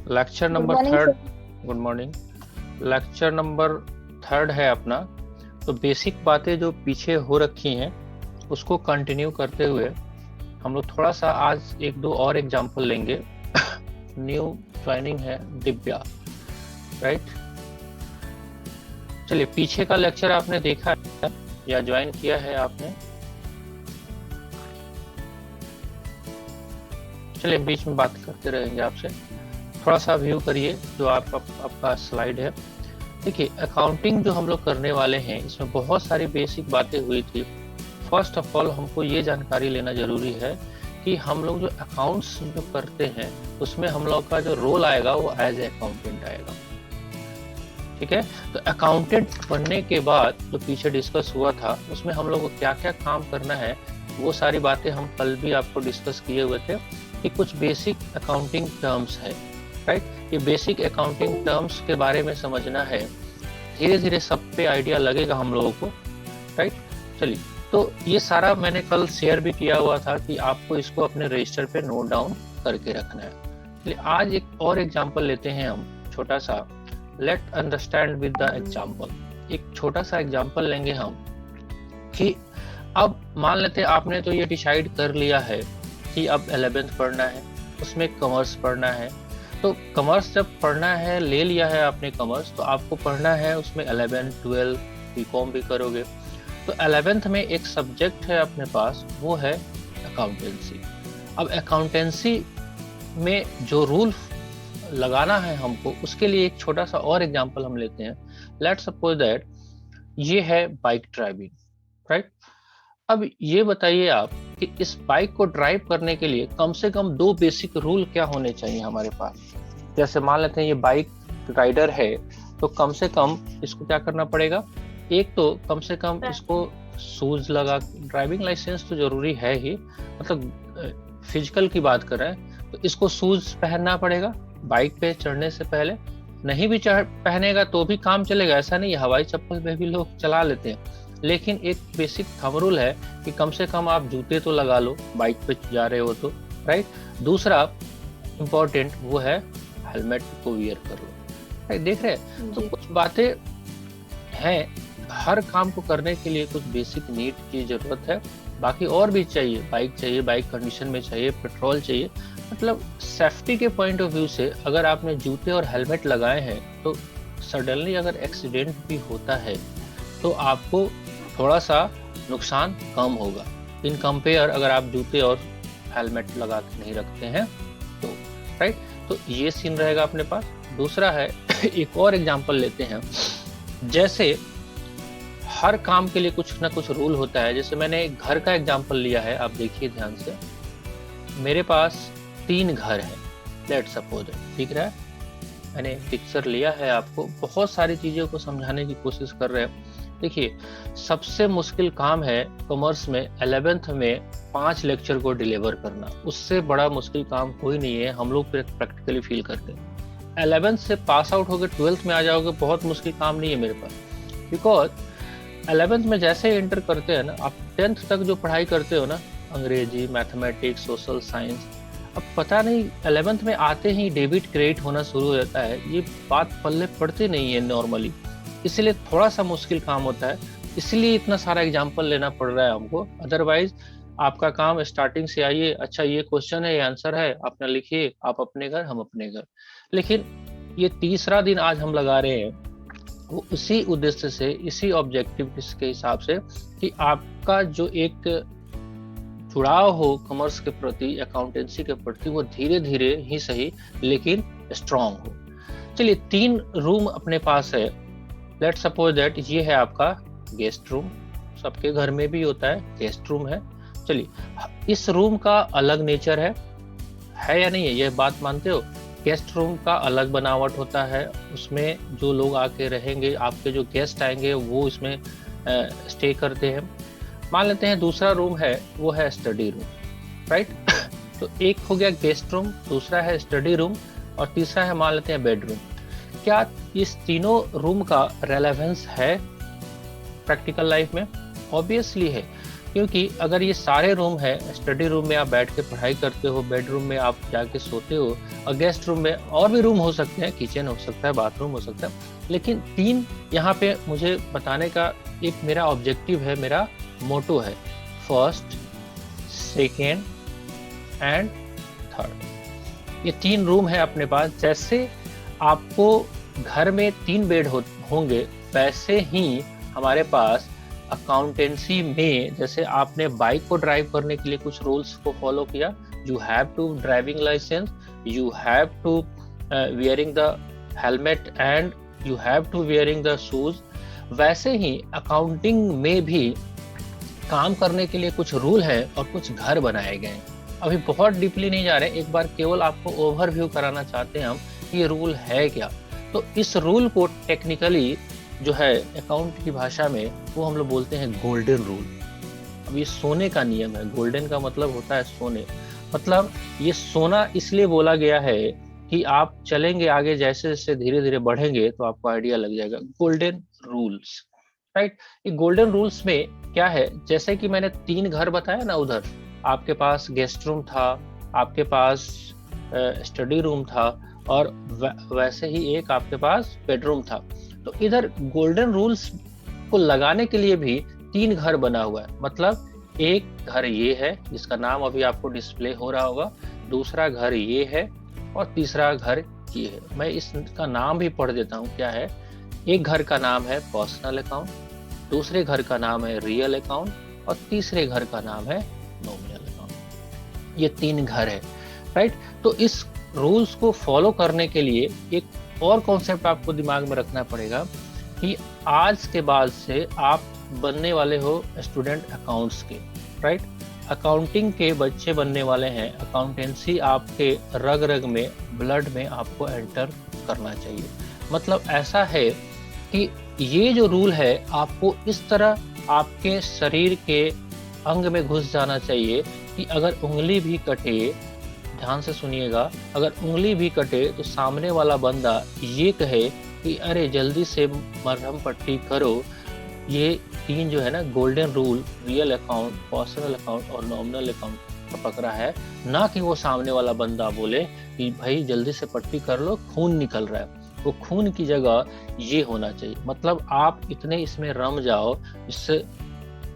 Lecture good number morning third. Sir. Good morning. Lecture number third है अपना। तो basic बातें जो पीछे हो रखी हैं उसको कंटिन्यू करते हुए हम लोग थोड़ा सा आज एक दो और एग्जांपल लेंगे। न्यू ज्वाइनिंग है दिव्या, राइट। चलिए, पीछे का लेक्चर आपने देखा है या ज्वाइन किया है आपने? चलिए, बीच में बात करते रहेंगे आपसे। थोड़ा सा व्यू करिए जो आपका स्लाइड है। देखिए, अकाउंटिंग जो हम लोग करने वाले हैं इसमें बहुत सारी बेसिक बातें हुई थी। फर्स्ट ऑफ ऑल हमको ये जानकारी लेना जरूरी है कि हम लोग जो अकाउंट्स जो करते हैं उसमें हम लोग का जो रोल आएगा वो एज ए अकाउंटेंट आएगा। ठीक है। तो अकाउंटेंट बनने के बाद जो पीछे डिस्कस हुआ था उसमें हम लोग को क्या क्या काम करना है वो सारी बातें हम कल भी आपको डिस्कस किए हुए थे कि कुछ बेसिक अकाउंटिंग टर्म्स है, राइट। ये बेसिक अकाउंटिंग टर्म्स के बारे में समझना है। धीरे धीरे सब पे आइडिया लगेगा हम लोगों को, राइट। चलिए, तो ये सारा मैंने कल शेयर भी किया हुआ था कि आपको इसको अपने रजिस्टर पे नोट डाउन करके रखना है। चलिए, आज एक और एग्जांपल लेते हैं हम, छोटा सा। Let understand with the example. एक छोटा सा एग्जांपल लेंगे हम कि अब मान लेते हैं आपने तो ये डिसाइड कर लिया है कि अब 11th पढ़ना है, उसमें कॉमर्स पढ़ना है। तो कॉमर्स जब पढ़ना है, ले लिया है आपने कॉमर्स, तो आपको पढ़ना है उसमें 11 12 बीकॉम भी करोगे। तो 11th में एक सब्जेक्ट है अपने पास, वो है अकाउंटेंसी। अब अकाउंटेंसी में जो रूल लगाना है हमको, उसके लिए एक छोटा सा और एग्जांपल हम लेते हैं। लेट्स सपोज दैट ये है बाइक ड्राइविंग, राइट। अब ये बताइए आप कि इस बाइक को ड्राइव करने के लिए कम से कम दो बेसिक रूल क्या होने चाहिए हमारे पास। जैसे मान लेते हैं ये बाइक राइडर है, तो कम से कम इसको क्या करना पड़ेगा। एक तो कम से कम इसको शूज लगा, ड्राइविंग लाइसेंस तो जरूरी है ही, मतलब फिजिकल की बात कर रहे हैं तो इसको शूज पहनना पड़ेगा बाइक पे चढ़ने से पहले। नहीं भी पहनेगा तो भी काम चलेगा, ऐसा नहीं, हवाई चप्पल में भी लोग चला लेते हैं। लेकिन एक बेसिक थंब रूल है कि कम से कम आप जूते तो लगा लो बाइक पे जा रहे हो तो, राइट। दूसरा इम्पोर्टेंट वो है हेलमेट को वियर कर लो, राइट। देख रहे हैं, तो कुछ बातें हैं, हर काम को करने के लिए कुछ बेसिक नीड की जरूरत है। बाकी और भी चाहिए, बाइक कंडीशन में चाहिए, पेट्रोल चाहिए। मतलब सेफ्टी के पॉइंट ऑफ व्यू से अगर आपने जूते और हेलमेट लगाए हैं तो सडनली अगर एक्सीडेंट भी होता है तो आपको थोड़ा सा नुकसान कम होगा इन कंपेयर अगर आप जूते और हेलमेट लगा के नहीं रखते हैं तो, राइट। तो ये सीन रहेगा अपने पास। दूसरा है एक और एग्जांपल लेते हैं। जैसे हर काम के लिए कुछ ना कुछ रूल होता है। जैसे मैंने एक घर का एग्जांपल लिया है, आप देखिए ध्यान से। मेरे पास 3 घर है, लेट सपोज, ठीक है। मैंने पिक्चर लिया है, आपको बहुत सारी चीजों को समझाने की कोशिश कर रहे हैं। देखिए, सबसे मुश्किल काम है कॉमर्स में 11th में 5 लेक्चर को डिलीवर करना। उससे बड़ा मुश्किल काम कोई नहीं है, हम लोग प्रैक्टिकली फील करते हैं। 11th से पास आउट होकर 12th में आ जाओगे, बहुत मुश्किल काम नहीं है मेरे पास। बिकॉज 11th में जैसे एंटर करते हैं ना, आप 10th तक जो पढ़ाई करते हो ना, अंग्रेजी, मैथमेटिक्स, सोशल साइंस, अब पता नहीं 11th में आते ही डेबिट क्रेडिट होना शुरू हो जाता है। ये बात पल्ले पड़ती नहीं है नॉर्मली, इसलिए थोड़ा सा मुश्किल काम होता है। इसलिए इतना सारा एग्जाम्पल लेना पड़ रहा है हमको। अदरवाइज आपका काम स्टार्टिंग से आइए, अच्छा ये क्वेश्चन है, ये आंसर है, अपना लिखिए, आप अपने घर, हम अपने घर। लेकिन ये तीसरा दिन आज हम लगा रहे हैं वो उसी उद्देश्य से, इसी ऑब्जेक्टिव के हिसाब से कि आपका जो एक जुड़ाव हो कॉमर्स के प्रति, अकाउंटेंसी के प्रति, वो धीरे धीरे ही सही लेकिन स्ट्रांग हो। चलिए, 3 रूम अपने पास है। लेट सपोज दैट ये है आपका गेस्ट रूम, सबके घर में भी होता है, गेस्ट रूम है। चलिए, इस रूम का अलग नेचर है या नहीं है, ये बात मानते हो। गेस्ट रूम का अलग बनावट होता है, उसमें जो लोग आके रहेंगे, आपके जो गेस्ट आएंगे वो इसमें स्टे करते हैं। मान लेते हैं दूसरा रूम है वो है स्टडी रूम, राइट। तो एक हो गया गेस्ट रूम, दूसरा है स्टडी रूम, और तीसरा है मान लेते हैं बेडरूम। क्या इस तीनों रूम का रेलेवेंस है प्रैक्टिकल लाइफ में? ऑब्वियसली है। क्योंकि अगर ये सारे रूम है, स्टडी रूम में आप बैठ के पढ़ाई करते हो, बेडरूम में आप जाके सोते हो, और गेस्ट रूम में और भी रूम हो सकते हैं, किचन हो सकता है, बाथरूम हो सकता है, लेकिन 3 यहाँ पे मुझे बताने का एक मेरा ऑब्जेक्टिव है, मेरा मोटो है, फर्स्ट, सेकेंड एंड थर्ड। ये 3 रूम है अपने पास। जैसे आपको घर में 3 बेड होंगे, वैसे ही हमारे पास अकाउंटेंसी में, जैसे आपने बाइक को ड्राइव करने के लिए कुछ रूल्स को फॉलो किया, you have to driving licence, you have to wearing the helmet and you have to wearing the shoes, वैसे ही अकाउंटिंग में भी काम करने के लिए कुछ रूल है और कुछ घर बनाए गए। अभी बहुत डीपली नहीं जा रहे, एक बार केवल आपको ओवरव्यू कराना चाहते हैं हम कि ये रूल है क्या। तो इस रूल को टेक्निकली जो है अकाउंट की भाषा में वो हम लोग बोलते हैं गोल्डन रूल। अब ये सोने का नियम है, गोल्डन का मतलब होता है सोने, मतलब ये सोना इसलिए बोला गया है कि आप चलेंगे आगे, जैसे जैसे धीरे धीरे बढ़ेंगे तो आपको आइडिया लग जाएगा। Golden rules, right. ये गोल्डन रूल्स में क्या है, जैसे कि मैंने 3 घर बताया ना, उधर आपके पास गेस्ट रूम था, आपके पास स्टडी रूम था, और वैसे ही एक आपके पास बेडरूम था। तो इधर गोल्डन रूल्स को लगाने के लिए भी 3 घर बना हुआ है। मतलब एक घर ये है जिसका नाम अभी आपको डिस्प्ले हो रहा होगा, दूसरा घर ये है, और तीसरा घर ये है। मैं इसका नाम भी पढ़ देता हूँ क्या है। एक घर का नाम है पर्सनल अकाउंट, दूसरे घर का नाम है रियल अकाउंट, और तीसरे घर का नाम है नॉमिनल अकाउंट। ये 3 घर है, राइट। तो इस रूल्स को फॉलो करने के लिए एक और कॉन्सेप्ट आपको दिमाग में रखना पड़ेगा कि आज के बाद से आप बनने वाले हो स्टूडेंट अकाउंट्स के, राइट। अकाउंटिंग के बच्चे बनने वाले हैं। अकाउंटेंसी आपके रग रग में, ब्लड में आपको एंटर करना चाहिए। मतलब ऐसा है कि ये जो रूल है आपको इस तरह आपके शरीर के अंग में घुस जाना चाहिए कि अगर उंगली भी कटे, ध्यान से सुनिएगा, अगर उंगली भी कटे तो सामने वाला बंदा ये कहे कि अरे जल्दी से मरहम पट्टी करो। ये 3 जो है ना golden rule, real account, personal account और नॉमिनल अकाउंट का पकड़ा है, ना कि वो सामने वाला बंदा बोले कि भाई जल्दी से पट्टी कर लो, खून निकल रहा है। वो खून की जगह ये होना चाहिए। मतलब आप इतने इसमें रम जाओ इस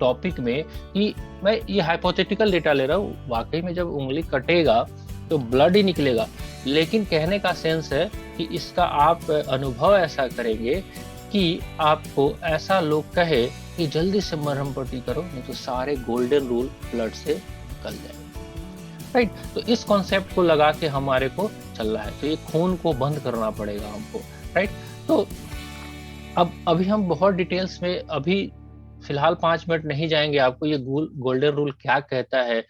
टॉपिक में कि मैं ये हाइपोथेटिकल डेटा ले रहा हूँ, वाकई में जब उंगली कटेगा तो ब्लड ही निकलेगा, लेकिन कहने का सेंस है कि इसका आप अनुभव ऐसा करेंगे कि आपको ऐसा लोग कहे कि जल्दी से मरहम पट्टी करो, नहीं तो सारे गोल्डन रूल ब्लड से निकल जाएंगे, राइट। तो इस कॉन्सेप्ट को लगा के हमारे को चलना है, तो ये खून को बंद करना पड़ेगा हमको, राइट। तो अब अभी हम बहुत डिटेल्स में अभी फिलहाल 5 मिनट नहीं जाएंगे। आपको ये गोल्डन रूल क्या कहता है,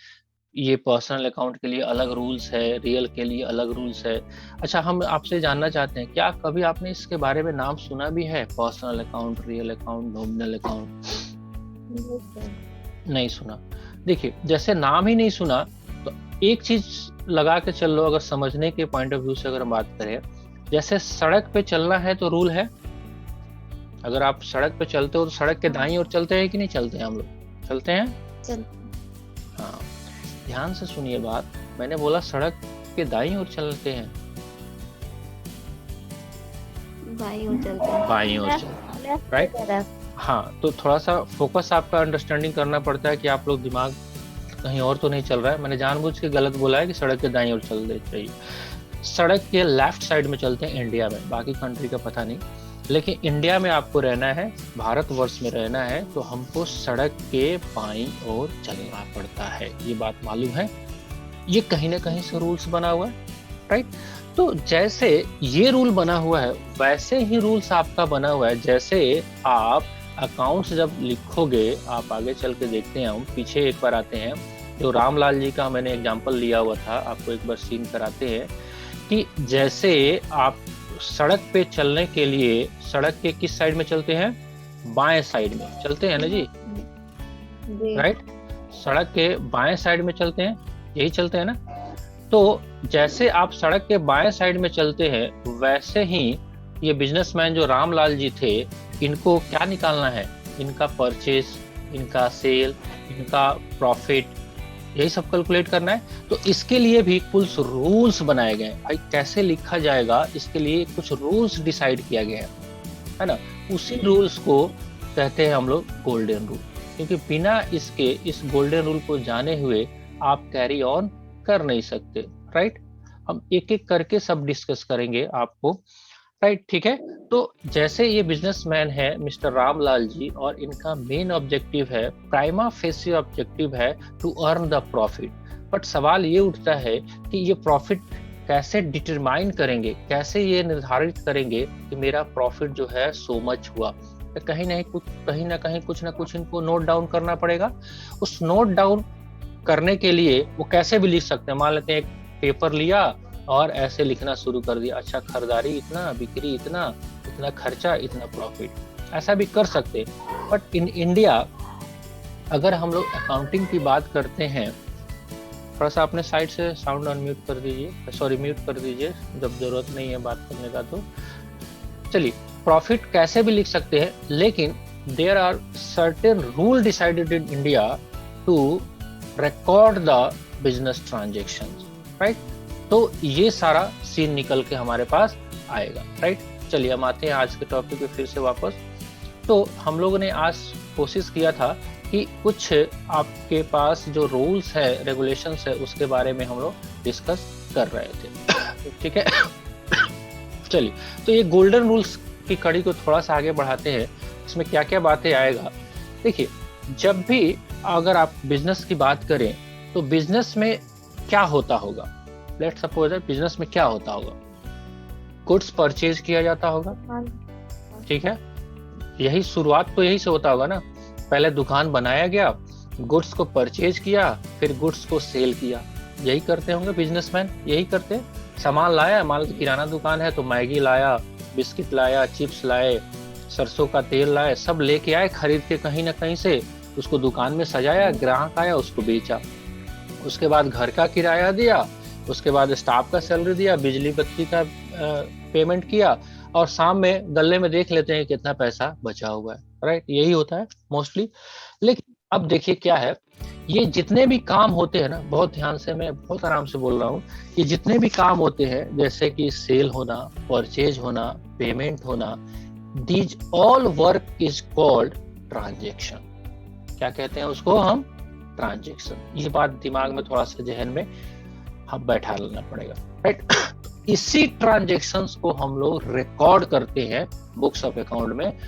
ये पर्सनल अकाउंट के लिए अलग रूल्स है, रियल के लिए अलग रूल्स है। अच्छा, हम आपसे जानना चाहते हैं, क्या कभी आपने इसके बारे में नाम सुना भी है, personal account, real account, nominal account? नहीं सुना। देखिए, जैसे नाम ही नहीं सुना तो एक चीज लगा के चल लो, अगर समझने के पॉइंट ऑफ व्यू से अगर हम बात करें, जैसे सड़क पे चलना है तो रूल है। अगर आप सड़क पे चलते हो तो सड़क के दाईं ओर चलते हैं कि नहीं चलते हैं? हम लोग चलते हैं। हाँ, ध्यान से सुनिए बात, मैंने बोला सड़क के दाईं ओर चलते हैं, बाईं ओर चलते हैं, बाईं ओर चलते हैं, राइट। हाँ, तो थोड़ा सा फोकस आपका अंडरस्टैंडिंग करना पड़ता है कि आप लोग दिमाग कहीं और तो नहीं चल रहा है। मैंने जानबूझ के गलत बोला है कि सड़क के दाईं ओर चल देते चाहिए। सड़क के लेफ्ट साइड में चलते हैं इंडिया में, बाकी कंट्री का पता नहीं, लेकिन इंडिया में आपको रहना है, भारतवर्ष में रहना है, तो हमको सड़क के बाईं ओर चलना पड़ता है। ये बात मालूम है? ये कहीं ना कहीं से रूल्स बना हुआ है, राइट। तो जैसे ये रूल बना हुआ है वैसे ही रूल्स आपका बना हुआ है। जैसे आप अकाउंट्स जब लिखोगे, आप आगे चल के देखते हैं, हम पीछे एक बार आते हैं, जो रामलाल जी का मैंने एग्जाम्पल लिया हुआ था, आपको एक बार सीन कराते हैं कि जैसे आप सड़क पे चलने के लिए सड़क के किस साइड में चलते हैं? बाएं साइड में चलते हैं ना जी, राइट। सड़क के बाएं साइड में चलते हैं, यही चलते हैं ना। तो जैसे आप सड़क के बाएं साइड में चलते हैं, वैसे ही ये बिजनेसमैन जो रामलाल जी थे, इनको क्या निकालना है? इनका परचेज, इनका सेल, इनका प्रॉफिट, यही सब कैलकुलेट करना है। तो इसके लिए भी कुछ रूल्स बनाए गए हैं। भाई कैसे लिखा जाएगा, इसके लिए कुछ रूल्स डिसाइड किया गया है ना। उसी रूल्स को कहते हैं हम लोग गोल्डन रूल, क्योंकि बिना इसके, इस गोल्डन रूल को जाने हुए आप कैरी ऑन कर नहीं सकते, राइट। हम एक एक करके सब डिस्कस करेंगे आपको, राइट, ठीक है। तो जैसे ये बिजनेसमैन है मिस्टर रामलाल जी, और इनका मेन ऑब्जेक्टिव है, प्राइमा फेसी ऑब्जेक्टिव है to earn the profit. But सवाल ये उठता है कि ये प्रॉफिट कैसे डिटरमाइन करेंगे, कैसे ये निर्धारित करेंगे कि मेरा प्रॉफिट जो है सो मच हुआ। तो कहीं ना कहीं कुछ ना कुछ इनको नोट डाउन करना पड़ेगा। उस नोट डाउन करने के लिए वो कैसे भी लिख सकते हैं। मान लेते हैं एक पेपर लिया और ऐसे लिखना शुरू कर दिया, अच्छा खरीदारी इतना, बिक्री इतना, इतना खर्चा, इतना प्रॉफिट, ऐसा भी कर सकते। बट इन इंडिया अगर हम लोग अकाउंटिंग की बात करते हैं, थोड़ा सा अपने साइड से साउंड अनम्यूट कर दीजिए, सॉरी म्यूट कर दीजिए जब जरूरत नहीं है बात करने का। तो चलिए, प्रॉफिट कैसे भी लिख सकते हैं, लेकिन there are certain rule decided in India to record the business transactions, right. तो ये सारा सीन निकल के हमारे पास आएगा, राइट। चलिए हम आते हैं आज के टॉपिक पे फिर से वापस। तो हम लोगों ने आज कोशिश किया था कि कुछ आपके पास जो रूल्स है, रेगुलेशंस है, उसके बारे में हम लोग डिस्कस कर रहे थे, ठीक है। चलिए, तो ये गोल्डन रूल्स की कड़ी को थोड़ा सा आगे बढ़ाते हैं। इसमें क्या क्या बातें आएगा, देखिए। जब भी अगर आप बिजनेस की बात करें तो बिजनेस में क्या होता होगा, लेट्स सपोज बिजनेस में क्या होता होगा, गुड्स परचेज किया जाता होगा, ठीक है। यही शुरुआत तो यही से होता होगा ना। पहले दुकान बनाया गया, गुड्स को परचेज किया, फिर गुड्स को सेल किया। यही करते होंगे बिजनेसमैन, यही करते। सामान लाया, मान लो किराना दुकान है तो मैगी लाया, बिस्किट लाया, चिप्स लाए, सरसों का तेल लाए, सब लेके आए खरीद के कहीं ना कहीं से, उसको दुकान में सजाया, ग्राहक आया, उसको बेचा। उसके बाद घर का किराया दिया, उसके बाद स्टाफ का सैलरी दिया, बिजली बत्ती का पेमेंट किया, और शाम में गल्ले में देख लेते हैं कितना पैसा बचा हुआ है, राइट। यही होता है मोस्टली। लेकिन अब देखिए क्या है, ये जितने भी काम होते हैं ना, बहुत ध्यान से, मैं बहुत आराम से बोल रहा हूँ, ये जितने भी काम होते हैं, जैसे कि सेल होना, परचेज होना, पेमेंट होना, these all work is called transaction. क्या कहते हैं उसको हम? ट्रांजेक्शन। ये बात दिमाग में थोड़ा सा जहन में हम बैठा लेना पड़ेगा, राइट। इसी ट्रांजेक्शंस को हम लोग रिकॉर्ड करते हैं बुक्स ऑफ अकाउंट में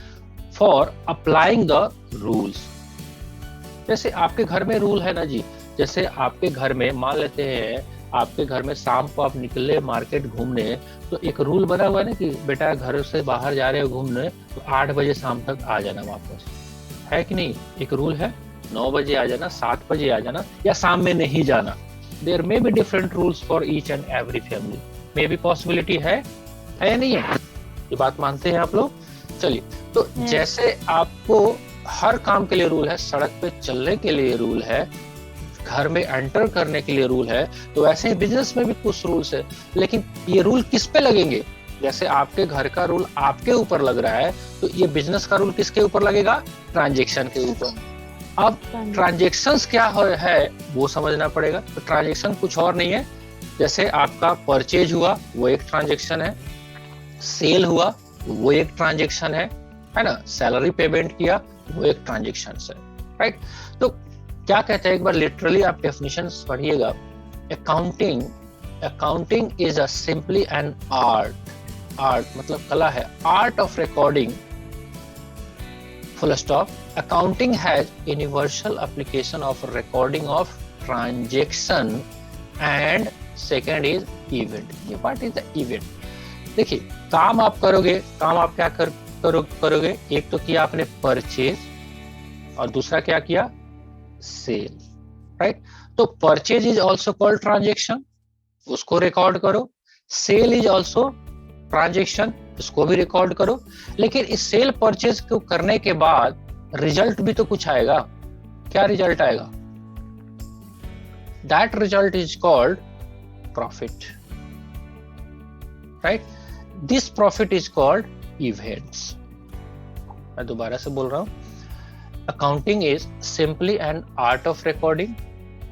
फॉर अप्लाइंग द रूल्स। जैसे आपके घर में रूल है ना जी, जैसे आपके घर में मान लेते हैं, आपके घर में शाम को आप निकले मार्केट घूमने, तो एक रूल बना हुआ है ना कि बेटा घर से बाहर जा रहे हो घूमने तो 8 बजे शाम तक आ जाना वापस, है कि नहीं? एक रूल है, 9 बजे आ जाना, 7 बजे आ जाना, या शाम में नहीं जाना। There may be different rules for each and every family, may be possibility है या नहीं है? ये बात मानते हैं आप लोग? चलिए, तो जैसे आपको हर काम के लिए रूल है, सड़क पे चलने के लिए रूल है, घर में एंटर करने के लिए रूल है, तो वैसे ही बिजनेस में भी कुछ रूल्स है। लेकिन ये रूल किस पे लगेंगे? जैसे आपके घर का रूल आपके ऊपर लग रहा है, तो ये बिजनेस का रूल किसके ऊपर लगेगा? ट्रांजैक्शन के ऊपर। अब ट्रांजैक्शंस क्या है वो समझना पड़ेगा। तो ट्रांजैक्शन कुछ और नहीं है, जैसे आपका परचेज हुआ वो एक ट्रांजैक्शन है, सेल हुआ वो एक ट्रांजैक्शन है ना, सैलरी पेमेंट किया वो एक ट्रांजैक्शन है, राइट। तो क्या कहते हैं, एक बार लिटरली आप डेफिनेशन पढ़िएगा। Accounting is a simply an art मतलब कला है, art of recording, full stop. Accounting has universal application of recording of transaction and second is event. ये part is the event. देखिए, काम आप करोगे, काम आप क्या करोगे? एक तो किया आपने परचेज और दूसरा क्या किया? Sale, right. तो purchase is also called transaction, उसको रिकॉर्ड करो। सेल इज ऑल्सो ट्रांजेक्शन, इसको भी रिकॉर्ड करो। लेकिन इस सेल परचेज को करने के बाद रिजल्ट भी तो कुछ आएगा। क्या रिजल्ट आएगा? That result is called profit, right. This profit is called events. मैं दोबारा से बोल रहा हूं, Accounting is simply an art of recording.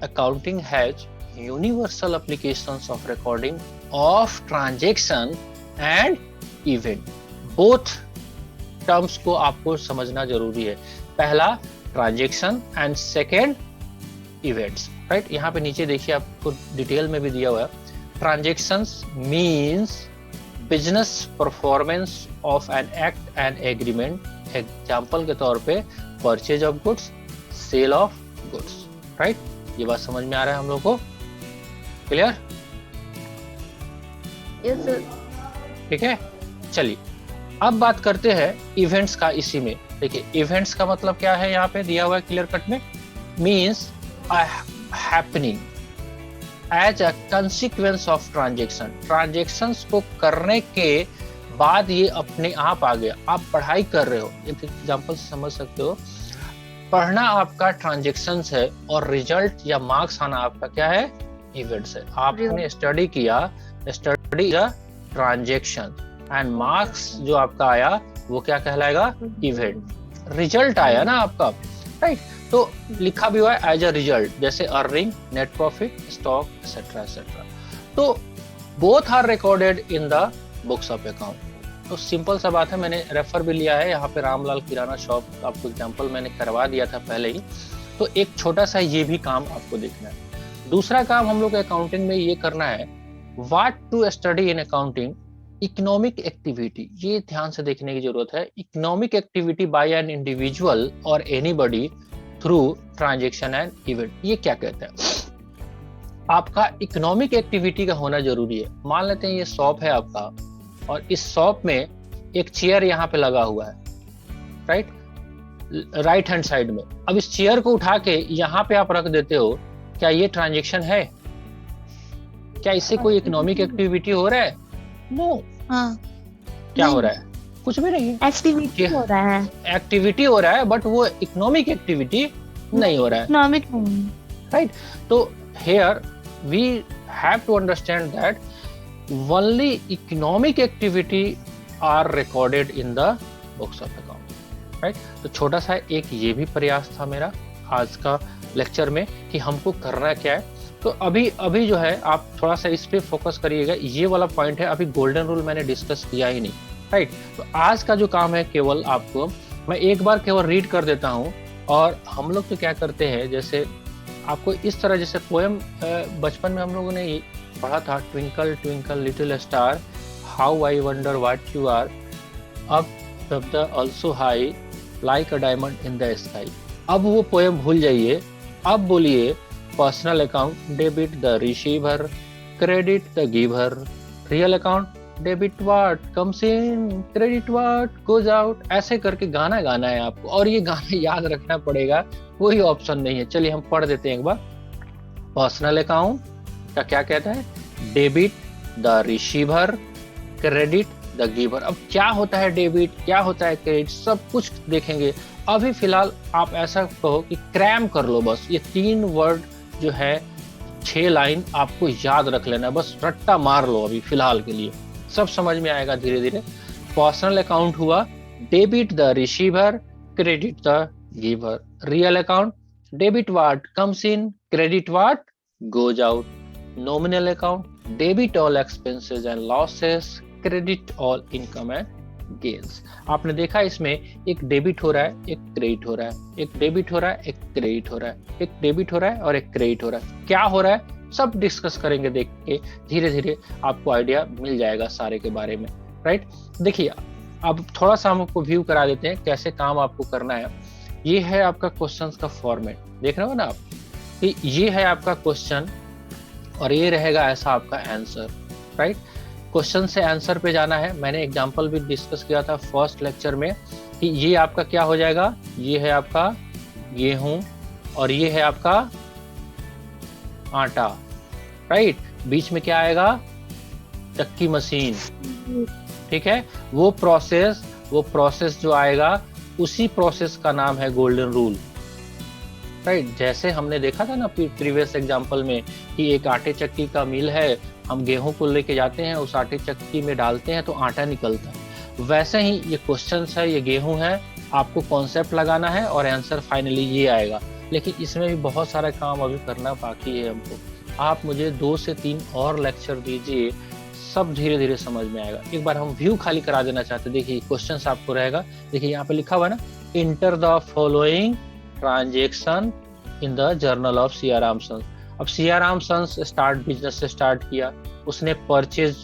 Accounting has universal applications of recording of transaction and event. Both terms को आपको समझना जरूरी है. पहला transaction and second events. Right, यहाँ पे नीचे देखिए आपको डिटेल में भी दिया हुआ है. Transactions means business performance of an act and agreement. Example के तौर पे purchase of goods, sale of goods. Right, ये बात समझ में आ रहा है हम लोग को? क्लियर? Yes sir. ठीक है, चलिए अब बात करते हैं इवेंट्स का. इसी में देखिए इवेंट्स का मतलब क्या है, यहाँ पे दिया हुआ है क्लियर कट में. Means happening as a consequence of transaction. Transactions को करने के बाद ये अपने आप आ गया. आप पढ़ाई कर रहे हो, एक एग्जांपल से समझ सकते हो. पढ़ना आपका ट्रांजेक्शंस है और रिजल्ट या मार्क्स आना आपका क्या है, इवेंट्स है. आपने स्टडी किया, स्टडी ट्रांजेक्शन एंड मार्क्स जो आपका आया वो क्या कहलाएगा, इवेंट. रिजल्ट आया ना आपका. राइट, तो लिखा भी हुआ है एज अ रिजल्ट, जैसे earning, net profit, stock etcetera etcetera. तो both are recorded in the books of account. तो सिंपल सा बात है, मैंने रेफर भी लिया है यहाँ पे रामलाल किराना शॉप, आपको एग्जांपल मैंने करवा दिया था पहले ही. तो एक छोटा सा ये भी काम आपको देखना है. दूसरा काम हम लोग अकाउंटिंग में ये करना है, what to study in accounting. Economic activity, ये ध्यान से देखने की जरूरत है. Economic activity by an individual और anybody through transaction and event. ये क्या कहता है, आपका इकोनॉमिक एक्टिविटी का होना जरूरी है. मान लेते हैं ये शॉप है आपका और इस शॉप में एक चेयर यहाँ पे लगा हुआ है. राइट, राइट हैंड साइड में. अब इस चेयर को उठा के यहाँ पे आप रख देते हो, क्या ये ट्रांजेक्शन है? क्या इससे कोई इकोनॉमिक एक्टिविटी हो रहा है? नो. क्या हो रहा है? कुछ भी नहीं है. एक्टिविटी हो रहा है. एक्टिविटी हो रहा है बट वो इकोनॉमिक एक्टिविटी नहीं हो रहा है. इकोनॉमिक नहीं. राइट, तो here we have to understand that only economic activity are recorded in the books of account. Right? तो छोटा सा एक ये भी प्रयास था मेरा आज का लेक्चर में कि हमको करना क्या है. तो अभी जो है आप थोड़ा सा इस पे फोकस करिएगा. ये वाला पॉइंट है, अभी गोल्डन रूल मैंने डिस्कस किया ही नहीं. राइट, तो आज का जो काम है केवल आपको मैं एक बार केवल रीड कर देता हूँ. और हम लोग तो क्या करते हैं, जैसे आपको इस तरह, जैसे पोएम बचपन में हम लोगों ने पढ़ा था, twinkle twinkle little star, how I wonder what you are, up the also high like a diamond in the sky. अब वो पोएम भूल जाइए. अब बोलिए personal account debit the receiver, credit the giver, real account debit what comes in, credit what goes out. ऐसे करके गाना गाना है आपको, और ये गाना याद रखना पड़ेगा, कोई ऑप्शन नहीं है. चलिए हम पढ़ देते हैं एक बार. पर्सनल अकाउंट का क्या कहता है, debit the receiver, credit the giver. अब क्या होता है डेबिट, क्या होता है क्रेडिट, सब कुछ देखेंगे. अभी फिलहाल आप ऐसा कहो कि क्रैम कर लो, बस ये 3 वर्ड जो है 6 लाइन आपको याद रख लेना, बस रट्टा मार लो अभी फिलहाल के लिए, सब समझ में आएगा धीरे धीरे. पर्सनल अकाउंट हुआ debit the receiver, credit the giver. Real account debit what comes in, credit what goes out. Nominal account debit all expenses and losses, credit all income and gains. आपने देखा इसमें एक डेबिट हो रहा है, एक credit हो रहा है, एक डेबिट हो रहा है, एक क्रेडिट हो रहा है, एक डेबिट हो रहा है और एक क्रेडिट हो रहा है. क्या हो रहा है सब डिस्कस करेंगे, देख के धीरे धीरे आपको आइडिया मिल जाएगा सारे के बारे में. राइट, देखिए अब थोड़ा सा हम आपको व्यू करा देते हैं कैसे काम आपको करना है. ये है आपका क्वेश्चंस का फॉर्मेट, देख रहे हो ना आप, कि ये है आपका क्वेश्चन और ये रहेगा ऐसा आपका आंसर. राइट, क्वेश्चन से आंसर पे जाना है. मैंने एग्जांपल भी डिस्कस किया था फर्स्ट लेक्चर में कि ये आपका क्या हो जाएगा, ये है आपका गेहूं और ये है आपका आटा. राइट, बीच में क्या आएगा, चक्की मशीन. ठीक है, वो प्रोसेस जो आएगा उसी प्रोसेस का नाम है गोल्डन रूल. राइट, जैसे हमने देखा था ना प्रीवियस एग्जांपल में कि एक आटे चक्की का मिल है, हम गेहूं को लेके जाते हैं, उस आटे चक्की में डालते हैं तो आटा निकलता है. वैसे ही ये क्वेश्चन है, ये गेहूं है आपको कॉन्सेप्ट लगाना है और आंसर फाइनली ये आएगा। लेकिन इसमें भी बहुत सारा काम अभी करना बाकी है हमको। आप मुझे 2 से 3 और लेक्चर दीजिए, सब धीरे धीरे समझ में आएगा। एक बार हम व्यू खाली करा देना चाहते हैं। देखिए क्वेश्चन आपको रहेगा, देखिए यहाँ पे लिखा हुआ है ना, enter the following transaction in the journal of Siyaram sons. अब सियाराम सन्स बिजनेस से स्टार्ट किया, उसने परचेज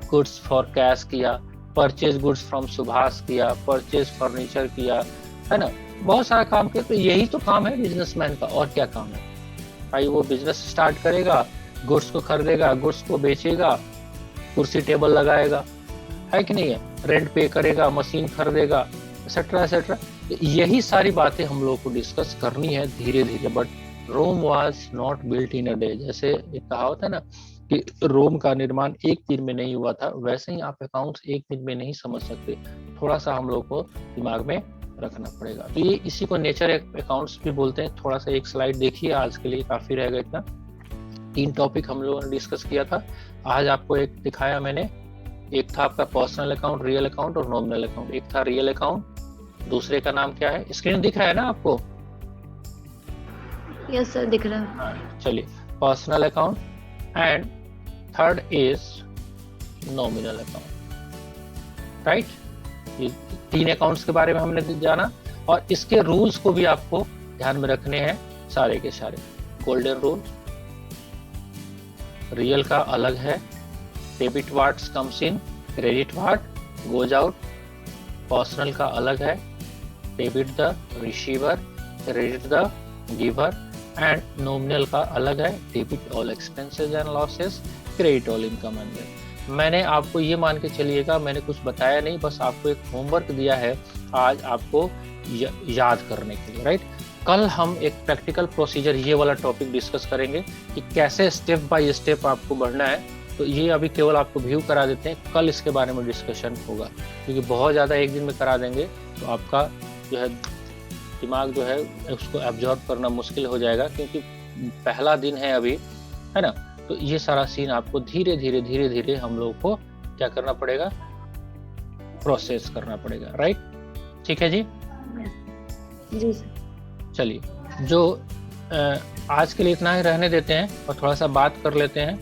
गुड्स फॉर कैश किया, परचेज गुड्स फ्रॉम सुभाष किया, परचेज फर्नीचर किया, है ना, बहुत सारा काम किया। तो यही तो काम है बिजनेसमैन का, और क्या काम है भाई। वो बिजनेस स्टार्ट करेगा, गुड्स को खरीदेगा, गुड्स को बेचेगा, कुर्सी टेबल लगाएगा, है कि नहीं है, रेंट पे करेगा, मशीन खरीदेगा, एक्सेट्रा एक्सेट्रा। यही सारी बातें हम लोग को डिस्कस करनी है धीरे धीरे। But Rome was not built in a day. जैसे एक कहावत है ना कि रोम का निर्माण एक दिन में नहीं हुआ था, वैसे ही आप अकाउंट्स एक दिन में नहीं समझ सकते। थोड़ा सा हम लोग को दिमाग में रखना पड़ेगा। तो ये इसी को नेचर अकाउंट्स भी बोलते हैं। थोड़ा सा एक स्लाइड देखिए, आज के लिए काफी रहेगा इतना। 3 टॉपिक हम लोगों ने डिस्कस किया था। आज आपको एक दिखाया मैंने, एक था आपका पर्सनल अकाउंट, रियल अकाउंट और नॉमिनल अकाउंट। एक था रियल अकाउंट, दूसरे का नाम क्या है, स्क्रीन दिख रहा है ना आपको? यस सर, दिख रहा है। चलिए, personal account and third is nominal account, right. ये 3 अकाउंट्स के बारे में हमने जाना, और इसके रूल्स को भी आपको ध्यान में रखने हैं सारे के सारे। गोल्डन रूल, रियल का अलग है, debit what's comes in, credit what goes out. Personal का अलग है, debit the receiver, credit the giver. And nominal का अलग है, debit all expenses and losses, credit all income and wealth. मैंने आपको ये मान के चलिएगा, मैंने कुछ बताया नहीं, बस आपको एक होमवर्क दिया है आज आपको याद करने के लिए, राइट। कल हम एक प्रैक्टिकल प्रोसीजर, ये वाला टॉपिक डिस्कस करेंगे कि कैसे स्टेप बाय स्टेप आपको बढ़ना है। तो ये अभी केवल आपको व्यू करा देते हैं, कल इसके बारे में डिस्कशन होगा, क्योंकि बहुत ज़्यादा एक दिन में करा देंगे तो आपका जो है दिमाग जो है उसको एब्जॉर्ब करना मुश्किल हो जाएगा, क्योंकि पहला दिन है अभी, है ना। तो ये सारा सीन आपको धीरे धीरे हम लोग को क्या करना पड़ेगा, प्रोसेस करना पड़ेगा, राइट। ठीक है जी, जी सर। चलिए, जो आज के लिए इतना ही रहने देते हैं और थोड़ा सा बात कर लेते हैं